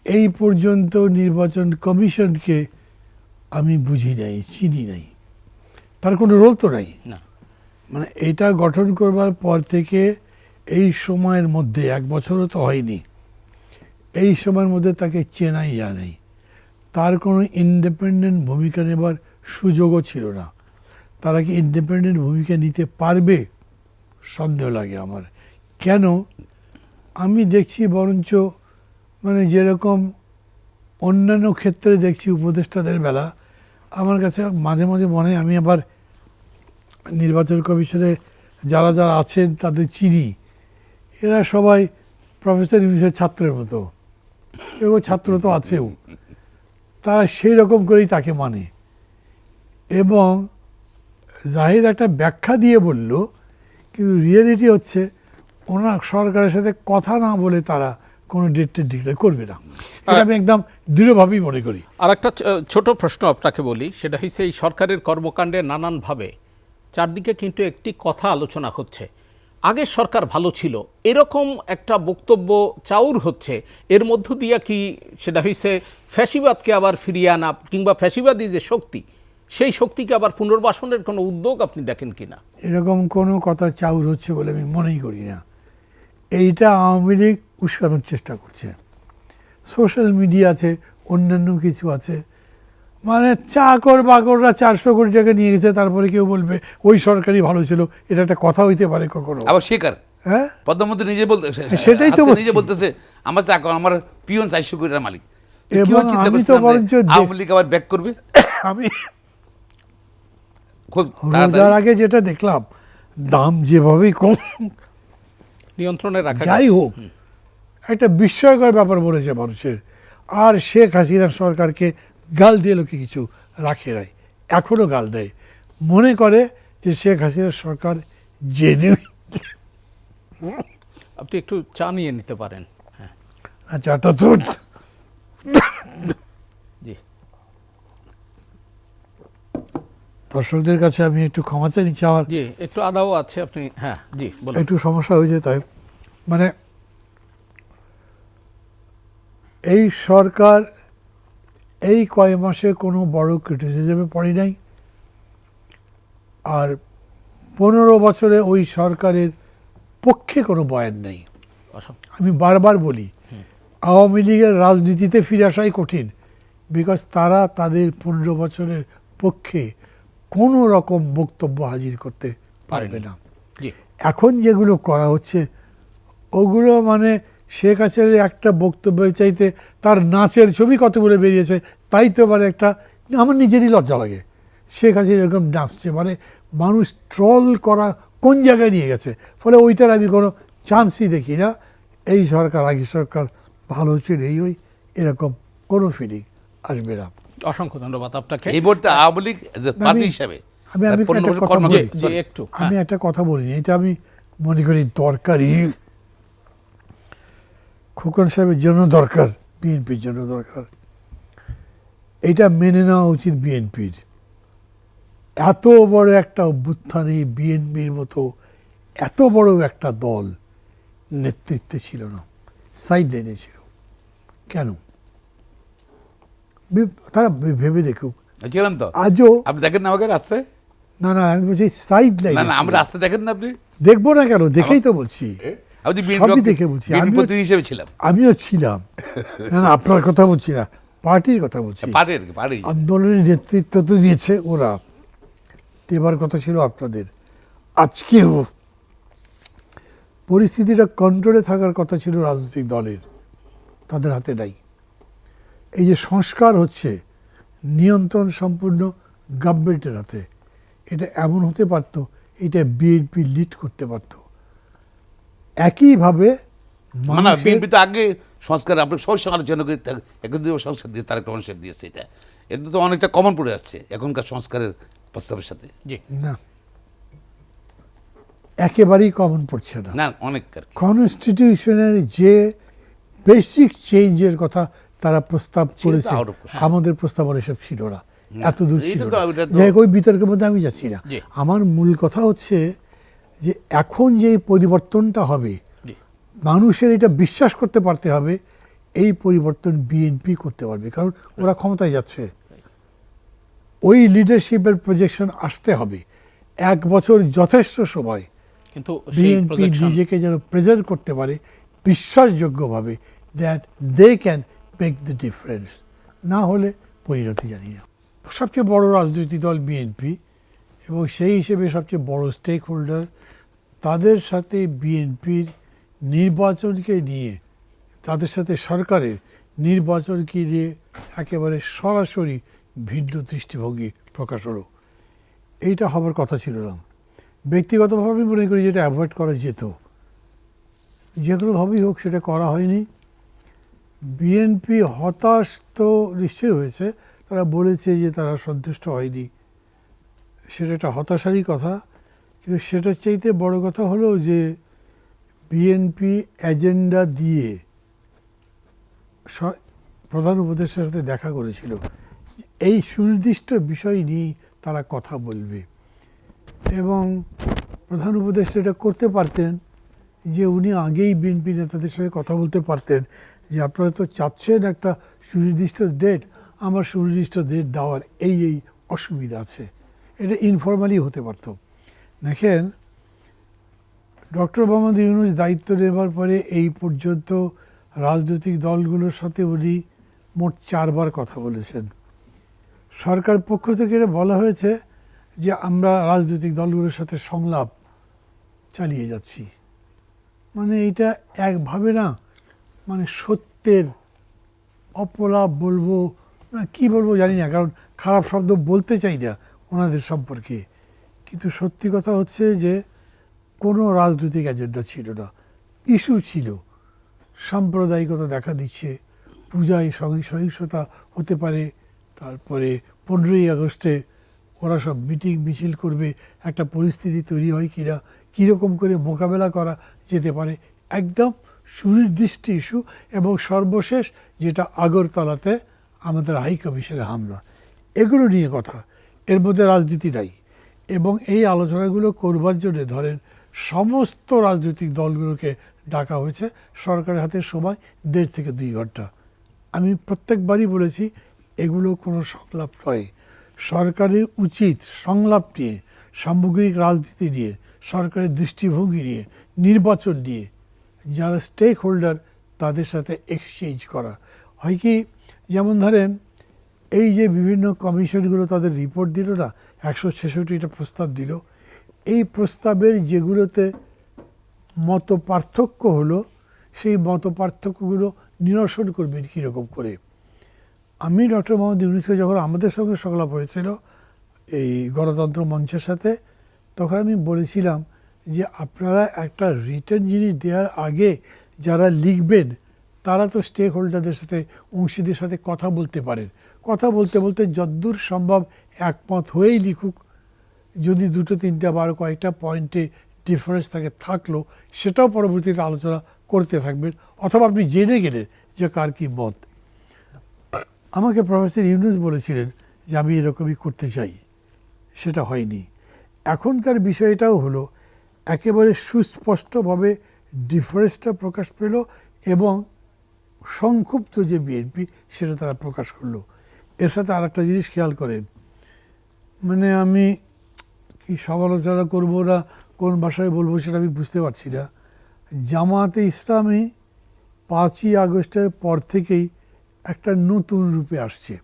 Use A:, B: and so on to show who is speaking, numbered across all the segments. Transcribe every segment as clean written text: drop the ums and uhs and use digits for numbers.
A: এই পর্যন্ত নির্বাচন কমিশনকে আমি বুঝি নাই, চিনি নাই, তার কোনো রোল তো নাই। মানে এটা গঠন করবার পর থেকে এই সময়ের মধ্যে, 1 বছরও তো হয়নি, এই সময়ের মধ্যে তাকে চেনাই যায় নাই। তার কোনো ইন্ডিপেন্ডেন্ট ভূমিকা নেবার সুযোগও ছিল না। তারা কি ইন্ডিপেন্ডেন্ট ভূমিকা নিতে পারবে সন্দেহ লাগে আমার। কেন? আমি দেখছি বরঞ্চ মানে যেরকম অন্যান্য ক্ষেত্রে দেখছি উপদেষ্টাদের বেলা, আমার কাছে মাঝে মাঝে মনে হয় আমি আবার নির্বাচন কমিশনে যারা যারা আছেন তাদের চিনি, এরা সবাই প্রফেসর ইউনূসের ছাত্রের মতো, এবং ছাত্র তো আছেও, তারা সেই রকম করেই তাকে মানে। এবং জাহিদ একটা ব্যাখ্যা দিয়ে বলল, কিন্তু রিয়েলিটি হচ্ছে ওনার সরকারের সাথে কথা না বলে তারা কোনো ডেট ডিক্লেয়ার করবে না। এটা আমি একদম দৃঢ়ভাবেই মনে করি।
B: আর একটা ছোট প্রশ্ন আপনাকে বলি, সেটা হচ্ছে এই সরকারের কর্মকাণ্ডে নানানভাবে চারদিকে কিন্তু একটি কথা আলোচনা হচ্ছে, আগের সরকার ভালো ছিল, এরকম একটা বক্তব্য চাউর হচ্ছে। এর মধ্য দিয়ে কি সেটা হচ্ছে ফ্যাসিবাদকে আবার ফিরিয়ে আনা, কিংবা ফ্যাসিবাদী যে শক্তি, সেই শক্তিকে আবার পুনর্বাসনের কোনো উদ্যোগ আপনি দেখেন কিনা?
A: এরকম কোনো কথা চাউর হচ্ছে বলে আমি মনেই করি না। এইটা আওয়ামী লীগ উস্কানোর চেষ্টা করছে। সোশ্যাল মিডিয়া আছে, অন্যান্য কিছু আছে, মানে চাকর বাকররা 400 কোটি টাকা নিয়ে গেছে, তারপরে কেউ বলবে ওই সরকারই ভালো ছিল, এটা একটা কথা হইতে পারে কখনো?
C: আবার স্বীকার,
A: হ্যাঁ,
C: প্রধানমন্ত্রী নিজে বলতে,
A: সেটাই তো
C: নিজে বলতেছে আমার চাকর, আমার পিয়ন 400 কোটি টাকার মালিক।
A: এবং আমি তো বরঞ্চ
C: আওয়ামী লীগ আবার ব্যাক করবে।
A: আমি
C: খুব
A: রোজার আগে যেটা দেখলাম, দাম যেভাবেই কম,
B: নিয়ন্ত্রণে রাখা
A: যাই হোক, একটা বিস্ময়কর ব্যাপার বলেছে মানুষের। আর শেখ হাসিনার সরকারকে গাল দিয়ে লোকে কিছু রাখে নাই, এখনও গাল দেয়, মনে করে যে শেখ হাসিনার সরকার জেনুইন।
B: আপনি একটু চা নিয়ে নিতে পারেন। হ্যাঁ,
A: আচ্ছা, এটা তো
B: জি।
A: দর্শকদের কাছে আমি একটু ক্ষমা চাই নিচ্ছি, আমার
B: জি, একটু আদাও আছে, আপনি, হ্যাঁ জি বলুন।
A: একটু সমস্যা হয়েছে, তাই মানে এই সরকার এই কয় মাসে কোনো বড় ক্রিটিসিজমে পড়ে নাই। আর 15 বছরে ওই সরকারের পক্ষে কোনো বয়ান নেই। আমি বারবার বলি, আওয়ামী লীগের রাজনীতিতে ফিরে আসাই কঠিন, বিকজ তারা তাদের 15 বছরের পক্ষে কোনো রকম বক্তব্য হাজির করতে পারবে না। এখন যেগুলো করা হচ্ছে ওগুলো মানে শেখ হাসিনার একটা বক্তব্যের চাইতে তার নাচের ছবি কতগুলো বেরিয়েছে, তাই তো মানে একটা, আমার নিজেরই লজ্জা লাগে। শেখ হাসিনা এরকম নাচছে, মানে মানুষ ট্রল করা কোন জায়গায় নিয়ে গেছে, ফলে ওইটার আমি কোনো চান্সই দেখি না। এই সরকার আগের সরকার ভালো ছিল, ওই এরকম কোনো ফিলিং আসবে না।
B: অসংখ্য ধন্যবাদ আপনাকে।
C: এই মুহূর্তে আওয়ামী লীগ পার্টি হিসাবে
A: আমি একটা কথা বলিনি, এটা আমি মনে করি দরকারি, খোকন সাহেবের জন্য দরকার, বিএনপির জন্য দরকার। এটা মেনে নেওয়া উচিত বিএনপির। এত বড় একটা অভ্যুত্থানে বিএনপির মতো এত বড় একটা দল নেতৃত্বে ছিল না, সাইড লাইনে ছিল। কেন? তারা ভেবে দেখুক। আজও
C: আপনি দেখেন না আমাকে রাস্তায়?
A: না না, আমি বলছি সাইড লাইন।
C: না, আমরা রাস্তায় দেখেন না? আপনি
A: দেখবো না কেন? দেখেই তো বলছি, সবই দেখে বলছি।
C: হিসেবে ছিলাম,
A: আমিও ছিলাম। না না, আপনার কথা বলছি না, পার্টির কথা বলছি। আন্দোলনের নেতৃত্ব তো দিয়েছে ওরা, দেবার কথা ছিল আপনাদের। আজকেও পরিস্থিতিটা কন্ট্রোলে থাকার কথা ছিল রাজনৈতিক দলের, তাদের হাতে নাই। এই যে সংস্কার হচ্ছে, নিয়ন্ত্রণ সম্পূর্ণ গভর্নমেন্টের হাতে। এটা এমন হতে পারত, এটা বিএনপি লিড করতে পারত। একইভাবে
C: বিএনপি তো আগে সংস্কার, আপনি সবাই আলোচনা করে সংস্কার দিয়েছে, তারেক রহমান সাহেব দিয়েছে, এটা তো অনেকটা কমন পড়ে যাচ্ছে এখনকার সংস্কারের প্রস্তাবের সাথে।
A: না, একেবারেই কমন পড়ছে না।
C: না, অনেক
A: কনস্টিটিউশনের যে বেসিক চেঞ্জের কথা তারা প্রস্তাব করেছে, আমাদের প্রস্তাবনা এসব ছিল না, এত দূর ছিল না। যাই হোক, ওই বিতর্কের মধ্যে আমি যাচ্ছি না। আমার মূল কথা হচ্ছে যে এখন যে পরিবর্তনটা হবে, মানুষের এটা বিশ্বাস করতে পারতে হবে এই পরিবর্তন বিএনপি করতে পারবে, কারণ ওরা ক্ষমতায় যাচ্ছে। ওই লিডারশিপের প্রজেকশন আসতে হবে। 1 বছর যথেষ্ট সময়
B: কিন্তু সেই
A: বিএনপি
B: projection-
A: নিজেকে যেন প্রেজেন্ট করতে পারে বিশ্বাসযোগ্যভাবে, that they can make the difference. না হলে পরিণতি জানি না। সবচেয়ে বড় রাজনৈতিক দল বিএনপি এবং সেই হিসেবে সবচেয়ে বড় স্টেক হোল্ডার, তাদের সাথে বিএনপির নির্বাচনকে নিয়ে, তাদের সাথে সরকারের নির্বাচনকে নিয়ে একেবারে সরাসরি ভিন্ন দৃষ্টিভঙ্গি প্রকাশ হলো। এইটা হবার কথা ছিল না। ব্যক্তিগতভাবে আমি মনে করি যেটা অ্যাভয়েড করা যেত, যে কোনোভাবেই হোক সেটা করা হয়নি। বিএনপি হতাশ তো নিশ্চয়ই হয়েছে, তারা বলেছে যে তারা সন্তুষ্ট হয়নি, সেটা একটা হতাশারই কথা। কিন্তু সেটার চাইতে বড় কথা হলো যে বিএনপি এজেন্ডা দিয়ে প্রধান উপদেষ্টার সাথে দেখা করেছিল, এই সুনির্দিষ্ট বিষয় নিয়েই তারা কথা বলবে। এবং প্রধান উপদেষ্টা এটা করতে পারতেন যে উনি আগেই বিএনপি নেতাদের সঙ্গে কথা বলতে পারতেন যে আপনারা তো চাচ্ছেন একটা সুনির্দিষ্ট ডেট, আমার সুনির্দিষ্ট ডেট দেওয়ার এই এই অসুবিধা আছে। এটা ইনফর্মালি হতে পারত। দেখেন, ডক্টর মোহাম্মদ ইউনূস দায়িত্ব নেবার পরে এই পর্যন্ত রাজনৈতিক দলগুলোর সাথে উনি মোট 4 বার কথা বলেছেন। সরকার পক্ষ থেকে এটা বলা হয়েছে যে আমরা রাজনৈতিক দলগুলোর সাথে সংলাপ চালিয়ে যাচ্ছি। মানে এটা একভাবে না, মানে সত্যের অপলাপ বলবো না কি বলবো জানি না, কারণ খারাপ শব্দ বলতে চাই না ওনাদের সম্পর্কে। কিন্তু সত্যি কথা হচ্ছে যে কোনো রাজনৈতিক এজেন্ডা ছিল না, ইস্যু ছিল। সাম্প্রদায়িকতা দেখা দিচ্ছে, পূজায় সহিংসতা হতে পারে, তারপরে 15ই আগস্টে ওরা সব মিটিং মিছিল করবে, একটা পরিস্থিতি তৈরি হয় কিনা, কীরকম করে মোকাবেলা করা যেতে পারে, একদম সুনির্দিষ্ট ইস্যু। এবং সর্বশেষ যেটা আগরতলাতে আমাদের হাই কমিশনের হামলা, এগুলো নিয়ে কথা, এর মধ্যে রাজনীতি নাই। এবং এই আলোচনাগুলো করবার জন্য ধরেন সমস্ত রাজনৈতিক দলগুলোকে ডাকা হয়েছে, সরকারের হাতে সময় 1.5 থেকে 2 ঘন্টা। আমি প্রত্যেকবারই বলেছি এগুলো কোনো সংলাপ নয়। সরকারের উচিত সংলাপ নিয়ে, সামগ্রিক রাজনীতি নিয়ে, সরকারের দৃষ্টিভঙ্গি নিয়ে, নির্বাচন নিয়ে যারা স্টেক হোল্ডার তাদের সাথে এক্সচেঞ্জ করা হয়। কি যেমন ধরেন এই যে বিভিন্ন কমিশনগুলো তাদের রিপোর্ট দিল না, 166টা প্রস্তাব দিল, এই প্রস্তাবের যেগুলোতে মত পার্থক্য হলো, সেই মত পার্থক্যগুলো নিরসন করবেন কীরকম করে। আমি ডক্টর মোহাম্মদ ইউনূসকে যখন আমাদের সঙ্গে সংলাপ হয়েছিল এই গণতন্ত্র মঞ্চের সাথে, তখন আমি বলেছিলাম যে আপনারা একটা রিটেন জিনিস দেওয়ার আগে যারা লিখবেন তারা তো স্টেক হোল্ডারদের সাথে, অংশীদের সাথে কথা বলতে পারেন। কথা বলতে বলতে যদ্দূর সম্ভব একমত হয়েই লিখুক। যদি 2, 3 বা কয়েকটা পয়েন্টে ডিফারেন্স থাকে থাকলো, সেটাও পরবর্তীতে আলোচনা করতে থাকবেন, অথবা আপনি জেনে গেলেন যে কার কী মত। আমাকে প্রফেসর ইউনূস বলেছিলেন যে আমি এরকমই করতে চাই, সেটা হয়নি। এখনকার বিষয়টাও হলো একেবারে সুস্পষ্টভাবে ডিফারেন্সটা প্রকাশ পেল এবং সংক্ষুব্ধ যে বিএনপি সেটা তারা প্রকাশ করলো। এর সাথে আর একটা জিনিস খেয়াল করেন, মানে আমি কি সমালোচনা করবো না কোন ভাষায় বলবো সেটা আমি বুঝতে পারছি না। জামায়াতে ইসলামী 5ই আগস্টের পর থেকেই একটা নতুন রূপে আসছে,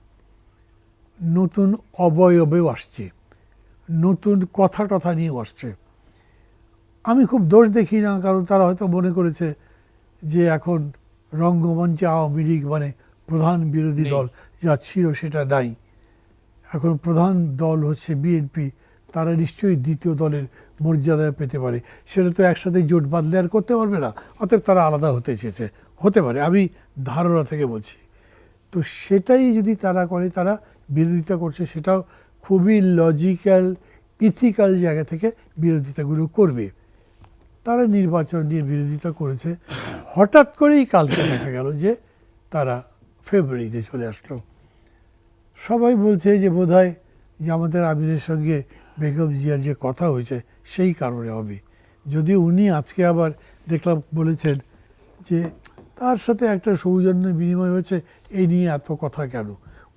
A: নতুন অবয়বেও আসছে, নতুন কথা টথা নিয়েও আসছে। আমি খুব দোষ দেখি না, কারণ তারা হয়তো মনে করেছে যে এখন রঙ্গমঞ্চে আওয়ামী লীগ মানে প্রধান বিরোধী দল যা ছিল সেটা নাই, এখন প্রধান দল হচ্ছে বিএনপি, তারা নিশ্চয়ই দ্বিতীয় দলের মর্যাদা পেতে পারে। সেটা তো একসাথে জোট বাঁধলে আর করতে পারবে না, অতএব তারা আলাদা হতে চেয়েছে, হতে পারে, আমি ধারণা থেকে বলছি। তো সেটাই যদি তারা করে, তারা বিরোধিতা করছে, সেটাও খুবই লজিক্যাল ইথিক্যাল জায়গা থেকে বিরোধিতাগুলো করবে। তারা নির্বাচন নিয়ে বিরোধিতা করেছে, হঠাৎ করেই কালকে দেখা গেল যে তারা ফেব্রুয়ারিতে চলে আসলো। সবাই বলছে যে বোধহয় যে আমাদের আমিরের সঙ্গে বেগম জিয়ার যে কথা হয়েছে সেই কারণে হবে। যদি উনি আজকে আবার দেখলাম বলেছেন যে তার সাথে একটা সৌজন্য বিনিময় হয়েছে, এই নিয়ে এত কথা কেন,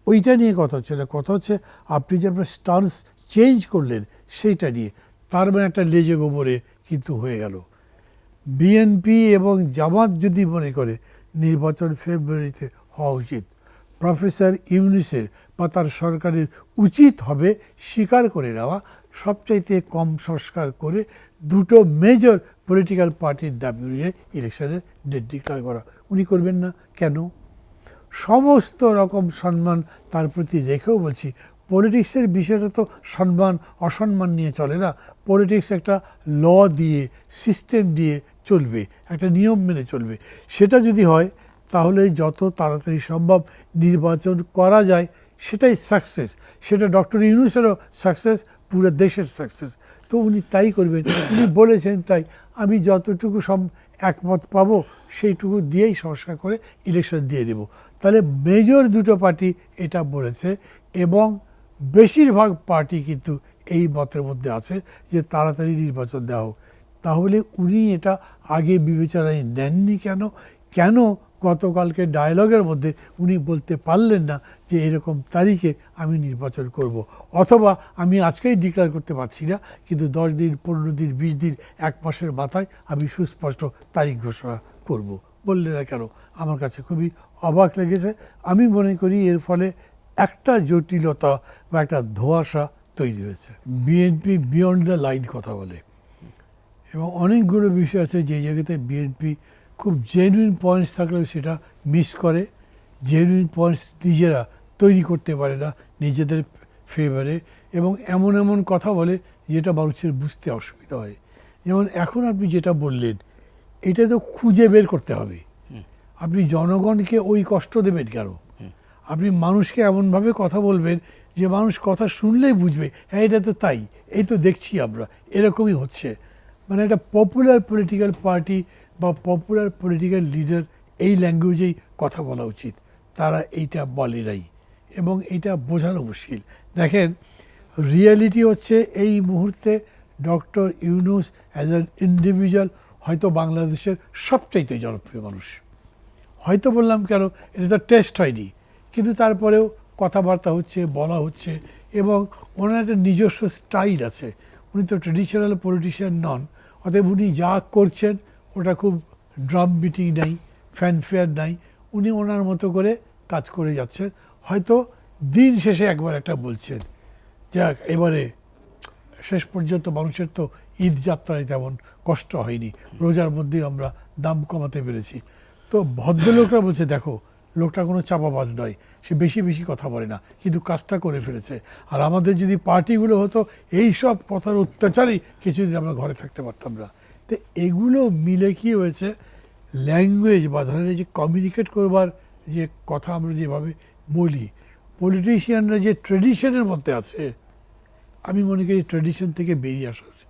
A: ওইটা নিয়ে কথা হচ্ছে না। কথা হচ্ছে আপনি যে আপনার স্টান্স চেঞ্জ করলেন সেইটা নিয়ে, তার মানে একটা লেজে গোবরে কিন্তু হয়ে গেল। বিএনপি এবং জামাত যদি মনে করে নির্বাচন ফেব্রুয়ারিতে হওয়া উচিত, প্রফেসর ইউনূসের বা তার সরকারের উচিত হবে স্বীকার করে নেওয়া সবচাইতে কম সংস্কার করে দুটো মেজর পলিটিক্যাল পার্টির দাবি অনুযায়ী ইলেকশনের ডেট ডিক্লেয়ার করা। উনি করবেন না কেন? সমস্ত রকম সম্মান তার প্রতি রেখেও বলছি, পলিটিক্সের বিষয়টা তো সম্মান অসম্মান নিয়ে চলে না। পলিটিক্স একটা ল দিয়ে, সিস্টেম দিয়ে চলবে, একটা নিয়ম মেনে চলবে। সেটা যদি হয় তাহলে যত তাড়াতাড়ি সম্ভব নির্বাচন করা যায় সেটাই সাকসেস। সেটা ডক্টর ইউনূসেরও সাকসেস, পুরো দেশের সাকসেস। তো উনি তাই করবেন, উনি বলেছেন তাই। আমি যতটুকু একমত পাবো সেইটুকু দিয়েই সংস্কার করে ইলেকশন দিয়ে দেব। তাহলে মেজর দুটো পার্টি এটা বলেছে এবং বেশিরভাগ পার্টি কিন্তু এই মতের মধ্যে আছে যে তাড়াতাড়ি নির্বাচন দেওয়া হোক। তাহলে উনি এটা আগে বিবেচনায় নেননি কেন? কেন গতকালকে ডায়ালগের মধ্যে উনি বলতে পারলেন না যে এরকম তারিখে আমি নির্বাচন করব, অথবা আমি আজকেই ডিক্লেয়ার করতে পারছি না কিন্তু 10 দিন 15 দিন 20 দিন 1 মাসের মাথায় আমি সুস্পষ্ট তারিখ ঘোষণা করব, বললেন না কেন? আমার কাছে খুবই অবাক লেগেছে। আমি মনে করি এর ফলে একটা জটিলতা বা একটা ধোঁয়াশা তৈরি হয়েছে। বিএনপি বিয়ন্ড দ্য লাইন কথা বলে এবং অনেকগুলো বিষয় আছে যে জায়গাতে বিএনপি খুব জেনুইন পয়েন্টস থাকলেও সেটা মিস করে, জেনুইন পয়েন্টস নিজেরা তৈরি করতে পারে না নিজেদের ফেভারে, এবং এমন এমন কথা বলে যেটা মানুষের বুঝতে অসুবিধা হয়। যেমন এখন আপনি যেটা বললেন, এটা তো খুঁজে বের করতে হবে। আপনি জনগণকে ওই কষ্ট দেবেন কেন? আপনি মানুষকে এমনভাবে কথা বলবেন যে মানুষ কথা শুনলেই বুঝবে, হ্যাঁ এটা তো তাই, এই তো দেখছি আমরা, এরকমই হচ্ছে। মানে একটা পপুলার পলিটিক্যাল পার্টি বা পপুলার পলিটিক্যাল লিডার এই ল্যাঙ্গুয়েজেই কথা বলা উচিত। তারা এইটা বলে নাই এবং এইটা বোঝানো মুশকিল। দেখেন, রিয়ালিটি হচ্ছে এই মুহূর্তে doctor Yunus as an individual হয়তো বাংলাদেশের সবচাইতে জনপ্রিয় মানুষ। হয়তো বললাম কেন, এটা তো টেস্ট হয়নি, কিন্তু তারপরেও কথাবার্তা হচ্ছে, বলা হচ্ছে, এবং ওনার একটা নিজস্ব স্টাইল আছে। উনি তো ট্রেডিশনাল পলিটিশিয়ান নন, অতএব উনি যা করছেন ওটা খুব ড্রাম বিটিং নাই, ফ্যানফেয়ার নাই, উনি ওনার মতো করে কাজ করে যাচ্ছেন। হয়তো দিন শেষে একবার একটা বলছেন, যাক এবারে শেষ পর্যন্ত মানুষের তো ঈদ যাত্রায় তেমন কষ্ট হয়নি, রোজার মধ্যেই আমরা দাম কমাতে পেরেছি। তো ভদ্রলোকরা বলছে, দেখো লোকটা কোনো চাপাবাজ নয়, সে বেশি বেশি কথা বলে না, কিন্তু কাজটা করে ফেলেছে। আর আমাদের যদি পার্টিগুলো হতো এই সব কথার অত্যাচারেই কিছুদিন আমরা ঘরে থাকতে পারতাম না। তো এগুলো মিলে কি হয়েছে, ল্যাঙ্গুয়েজ বা ধরেন যে কমিউনিকেট করবার যে কথা আমরা যেভাবে বলি, পলিটিশিয়ানরা যে ট্রেডিশনের মধ্যে আছে, আমি মনে করি ট্রেডিশন থেকে বেরিয়ে আসা উচিত।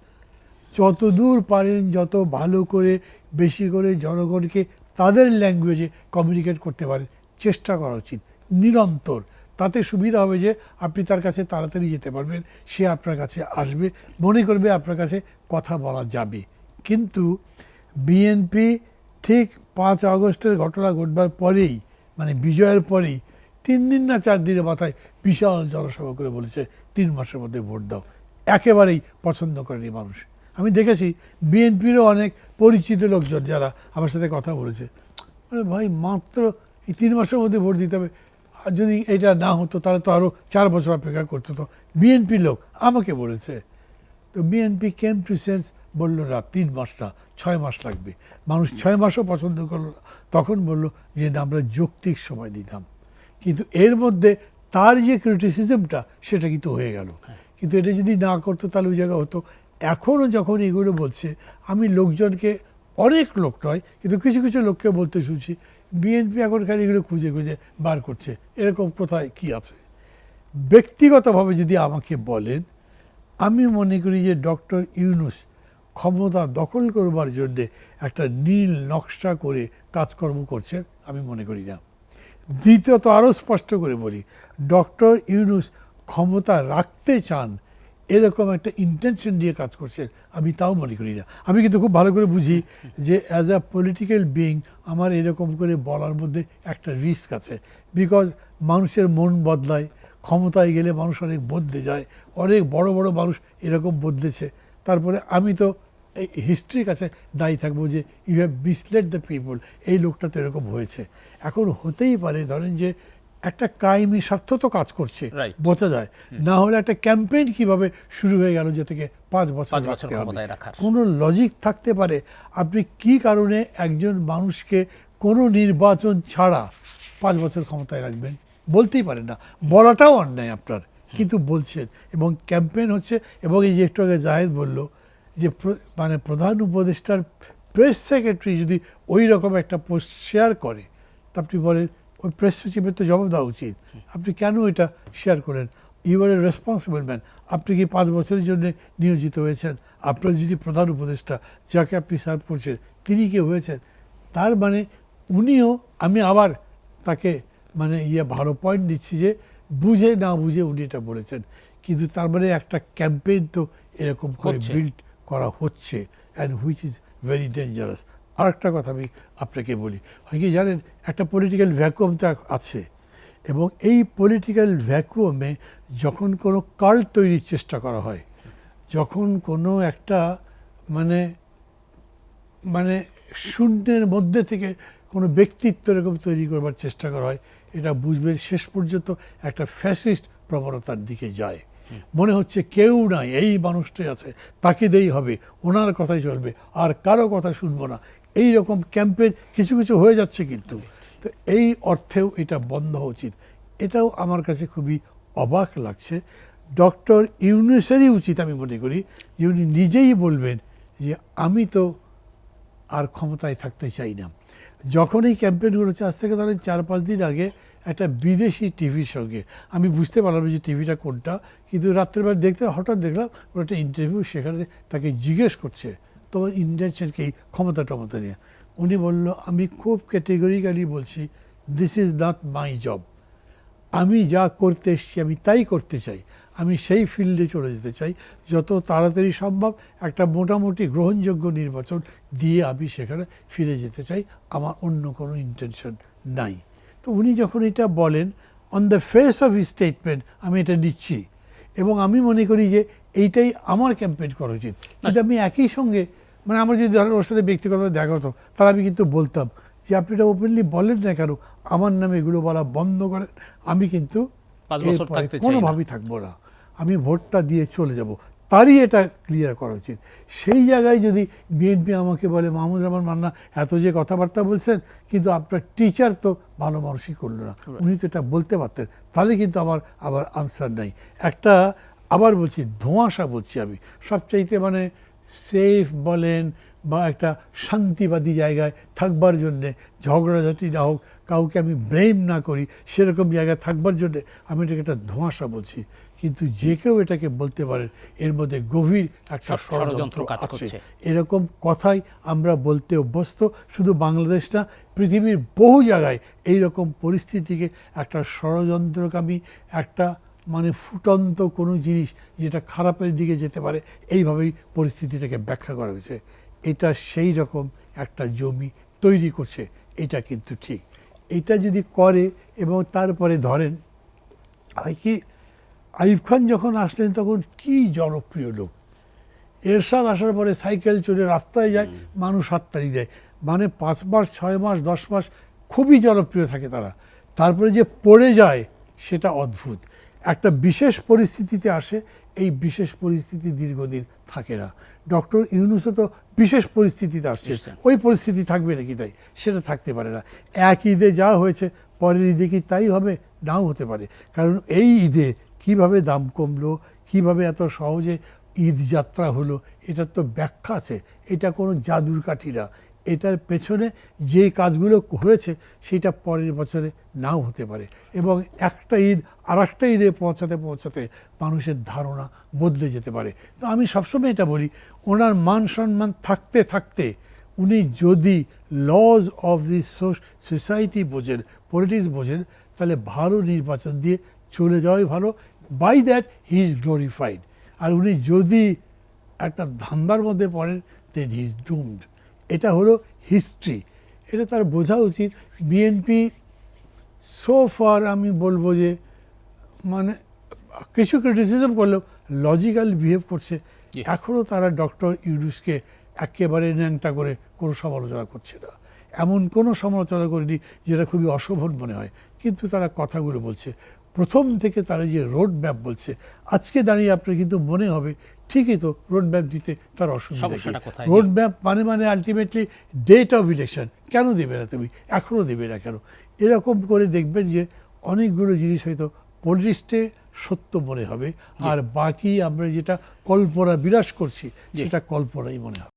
A: যত দূর পারেন যত ভালো করে বেশি করে জনগণকে তাদের ল্যাঙ্গুয়েজে কমিউনিকেট করতে পারেন চেষ্টা করা উচিত নিরন্তর। তাতে সুবিধা হবে যে আপনি তার কাছে তাড়াতাড়ি যেতে পারবেন, সে আপনার কাছে আসবে, মনে করবে আপনার কাছে কথা বলা যাবে। কিন্তু বিএনপি ঠিক 5 আগস্টের ঘটনা ঘটবার পরেই, মানে বিজয়ের পরেই 3 দিন না 4 দিনের মাথায় বিশাল জনসভা করে বলেছে 3 মাসের মধ্যে ভোট দাও। একেবারেই পছন্দ করেনি মানুষ। আমি দেখেছি বিএনপিরও অনেক পরিচিত লোকজন যারা আমার সাথে কথা বলেছে, মানে ভাই মাত্র এই 3 মাসের মধ্যে ভোট দিতে হবে, আর যদি এটা না হতো তাহলে তো আরও 4 বছর অপেক্ষা করতে হতো। বিএনপি লোক আমাকে বলেছে। তো বিএনপি কেম টু সেন্স, বললো না 3 মাস না 6 মাস লাগবে। মানুষ 6 মাসও পছন্দ করলো না, তখন বললো যে না আমরা যৌক্তিক সময় দিতাম। কিন্তু এর মধ্যে তার যে ক্রিটিসিজমটা সেটা কিন্তু হয়ে গেল। কিন্তু এটা যদি না করতো তাহলে ওই জায়গা হতো। এখনও যখন এগুলো বলছে, আমি লোকজনকে, অনেক লোক নয় কিন্তু কিছু কিছু লোককে বলতে শুনছি, বিএনপি এখন খালি এগুলো খুঁজে খুঁজে বার করছে, এরকম কোথায় কি আছে। ব্যক্তিগতভাবে যদি আমাকে বলেন, আমি মনে করি যে ডক্টর ইউনূস ক্ষমতা দখল করবার জন্যে একটা নীল নকশা করে কাজকর্ম করছেন, আমি মনে করি না। দ্বিতীয়ত আরও স্পষ্ট করে বলি, ডক্টর ইউনূস ক্ষমতা রাখতে চান এরকম একটা ইন্টেনশন দিয়ে কাজ করছেন আমি তাও মনে করি না। আমি কিন্তু খুব ভালো করে বুঝি যে অ্যাজ আ পলিটিক্যাল বিইং আমার এরকম করে বলার মধ্যে একটা রিস্ক আছে, বিকজ মানুষের মন বদলায়, ক্ষমতায় গেলে মানুষ অনেক বদলে যায়, অনেক বড় বড় মানুষ এরকম বদলেছে। তারপরে আমি তো এই হিস্ট্রির কাছে দায়ী থাকবো যে you have misled the people, এই লোকটা তো এরকম হয়েছে। এখন হতেই পারে ধরেন যে একটা কায়েমি স্বার্থ তো কাজ করছে,
B: Right.
A: বোঝা যায়, না হলে একটা ক্যাম্পেইন কিভাবে শুরু হয়ে গেল যে থেকে 5 বছর
B: 5 বছর
A: রাখতে হবে।
B: ক্ষমতায় রাখার।
A: কোনো লজিক থাকতে পারে? আপনি কি কারণে একজন মানুষকে কোনো নির্বাচন ছাড়া 5 বছর ক্ষমতায় রাখবেন? বলতেই পারেন না, বলাটাও অন্যায় আপনার, কিন্তু বলছেন। এবং ক্যাম্পেইন হচ্ছে, এবং এই যে একটু আগে জাহেদ বলল যে মানে প্রধান উপদেষ্টার প্রেস সেক্রেটারি যদি ওই রকম একটা পোস্ট শেয়ার করে, তা আপনি বলেন ওই প্রেস সচিবের তো জবাব দেওয়া উচিত, আপনি কেন এটা শেয়ার করেন? You are a responsible man. আপনি কি 5 বছরের জন্য নিয়োজিত হয়েছেন? আপনার যদি প্রধান উপদেষ্টা যাকে আপনি সার্ভ করছেন তিনি কে হয়েছেন? তার মানে উনিও, আমি আবার তাকে মানে ভালো পয়েন্ট দিচ্ছি যে বুঝে না বুঝে উনি এটা বলেছেন, কিন্তু তার মানে একটা ক্যাম্পেইন তো এরকম করে
B: হচ্ছে।
A: বিল্ড করা হচ্ছে, and which is very dangerous. আর একটা কথা আমি আপনাকে বলি, হয় কি জানেন, একটা পলিটিক্যাল ভ্যাকুয়াম তো আছে, এবং এই পলিটিক্যাল ভ্যাকুয়ামে যখন কোনো কাল্ট তৈরির চেষ্টা করা হয়, যখন কোনো একটা মানে মানে শূন্যের মধ্যে থেকে কোনো ব্যক্তিত্ব এরকম তৈরি করবার চেষ্টা করা হয়, এটা বুঝবেন শেষ পর্যন্ত একটা ফ্যাসিস্ট প্রবণতার দিকে যায়। মনে হচ্ছে কেউ নাই, এই মানুষটাই আছে, তাকে দেই হবে, ওনার কথাই চলবে, আর কারো কথা শুনবো না, এই রকম ক্যাম্পেইন কিছু কিছু হয়ে যাচ্ছে। কিন্তু তো এই অর্থেও এটা বন্ধ হওয়া উচিত। এটাও আমার কাছে খুবই অবাক লাগছে। ডক্টর ইউনূসেরই উচিত আমি মনে করি যে উনি নিজেই বলবেন যে আমি তো আর ক্ষমতায় থাকতে চাই না। যখন এই ক্যাম্পেইনগুলো হচ্ছে, আজ থেকে ধরেন 4-5 দিন আগে একটা বিদেশি টিভির সঙ্গে, আমি বুঝতে পারলাম যে টিভিটা কোনটা, কিন্তু রাত্রেবেলা দেখতে হঠাৎ দেখলাম ওর একটা ইন্টারভিউ, সেখানে তাকে জিজ্ঞেস করছে তোমার ইন্টেনশন কি ক্ষমতা টমতা নিয়ে। উনি বলল আমি খুব ক্যাটেগরিক্যালি বলছি, this is not my job, আমি যা করতে এসেছি আমি তাই করতে চাই, আমি সেই ফিল্ডে চলে যেতে চাই, যত তাড়াতাড়ি সম্ভব একটা মোটামুটি গ্রহণযোগ্য নির্বাচন দিয়ে আমি সেখানে ফিরে যেতে চাই, আমার অন্য কোনো ইন্টেনশন নাই। তো উনি যখন এটা বলেন, on the face of his statement আমি এটা নিচ্ছি, এবং আমি মনে করি যে এইটাই আমার ক্যাম্পেইন করা উচিত। কিন্তু আমি একই সঙ্গে মানে আমার যদি ধরেন ওর সাথে ব্যক্তিগতভাবে দেখা হতো, তাহলে আমি কিন্তু বলতাম যে আপনি এটা ওপেনলি বলেন না কেন, আমার নামে এগুলো বলা বন্ধ করেন, আমি কিন্তু
B: 5 বছর
A: এরপরে
B: থাকতে চাই না।
A: কোনোভাবেই থাকবো না, আমি ভোটটা দিয়ে চলে যাব, তারই এটা ক্লিয়ার করা উচিত। সেই জায়গায় যদি বিএনপি আমাকে বলে মাহমুদুর রহমান মান্না এত যে কথাবার্তা বলছেন, কিন্তু আপনার টিচার তো ভালো মানুষই করলো না, উনি তো এটা বলতে পারতেন, তাহলে কিন্তু আমার আবার আনসার নাই। একটা আবার বলছি, ধোঁয়াশা বলছি আমি, সবচাইতে মানে সেফ বলেন বা একটা শান্তিবাদী জায়গায় থাকবার জন্যে, ঝগড়াঝাটি না হোক, কাউকে আমি ব্লেম না করি, সেরকম জায়গায় থাকবার জন্যে আমি এটাকে একটা ধোঁয়াশা বলছি। কিন্তু যে কেউ এটাকে বলতে পারেন এর মধ্যে গভীর একটা ষড়যন্ত্র
B: কাজ
A: আছে।
B: করছে।
A: এরকম কথাই আমরা বলতে অভ্যস্ত, শুধু বাংলাদেশ না, পৃথিবীর বহু জায়গায় এই রকম পরিস্থিতিকে একটা ষড়যন্ত্রকামী, একটা মানে ফুটন্ত কোনো জিনিস যেটা খারাপের দিকে যেতে পারে, এইভাবেই পরিস্থিতিটাকে ব্যাখ্যা করা হয়েছে। এটা সেই রকম একটা জমি তৈরি করছে, এটা কিন্তু ঠিক। এটা যদি করে এবং তারপরে ধরেন হয় কি, আইয়ুব খান যখন আসলেন তখন কি জনপ্রিয় লোক, এরশাদ আসার পরে সাইকেল চড়ে রাস্তায় যায়, মানুষ হাততালি দেয়, মানে 5 মাস 6 মাস 10 মাস খুবই জনপ্রিয় থাকে তারা, তারপরে যে পড়ে যায় সেটা অদ্ভুত। একটা বিশেষ পরিস্থিতিতে আসে, এই বিশেষ পরিস্থিতি দীর্ঘদিন থাকে না। ডক্টর ইউনূসও তো বিশেষ পরিস্থিতিতে আসছে, ওই পরিস্থিতি থাকবে নাকি? তাই সেটা থাকতে পারে না। এক ঈদে যা হয়েছে পরের ঈদে কি তাই হবে? নাও হতে পারে। কারণ এই ঈদে কিভাবে দাম কমলো, কিভাবে এত সহজে ঈদ যাত্রা হলো, এটার তো ব্যাখ্যা আছে, এটা কোনো জাদুর কাঠি না। এটার পেছনে যে কাজগুলো হয়েছে সেটা পরের বছরে নাও হতে পারে, এবং একটা ঈদ আর একটা ঈদে পৌঁছাতে পৌঁছাতে মানুষের ধারণা বদলে যেতে পারে। তো আমি সবসময় এটা বলি, ওনার মান সম্মান থাকতে থাকতে উনি যদি লজ অফ দি সোসাইটি বোঝেন, পলিটিক্স বোঝেন, তাহলে ভালো নির্বাচন দিয়ে চলে যাওয়াই ভালো। By that he is glorified. আর উনি যদি একটা ধান্দার মধ্যে পড়েন দেন হি ইজ ডুমড। এটা হলো হিস্ট্রি, এটা তার বোঝা উচিত। বিএনপি সো ফার আমি বলবো যে মানে কিছু ক্রিটিসিজম করলেও লজিক্যাল বিহেভ করছে।
B: জি।
A: এখনও তারা ডক্টর ইউনূসকে একেবারে ন্যাংটা করে কোনো সমালোচনা করছে না, এমন কোনো সমালোচনা করেনি যেটা খুবই অশোভন মনে হয়, কিন্তু তারা কথাগুলো বলছে। প্রথম থেকে তারা যে রোড ম্যাপ বলছে, আজকে দাঁড়িয়ে আপনার কিন্তু মনে হবে ঠিকই তো রোড ম্যাপ দিতে তার অসুবিধা কি?
B: সমস্যাটা কোথায়?
A: রোড ম্যাপ মানে আলটিমেটলি ডেট অফ ইলেকশন কেন দেবে না তুমি, এখনও দেবে না কেন? এরকম করে দেখবেন যে অনেকগুলো জিনিস হয়তো পরিলিস্টে সত্য মনে হবে, আর বাকি আমরা যেটা কল্পনা বিরাজ করছি সেটা কল্পনাই মনে হবে।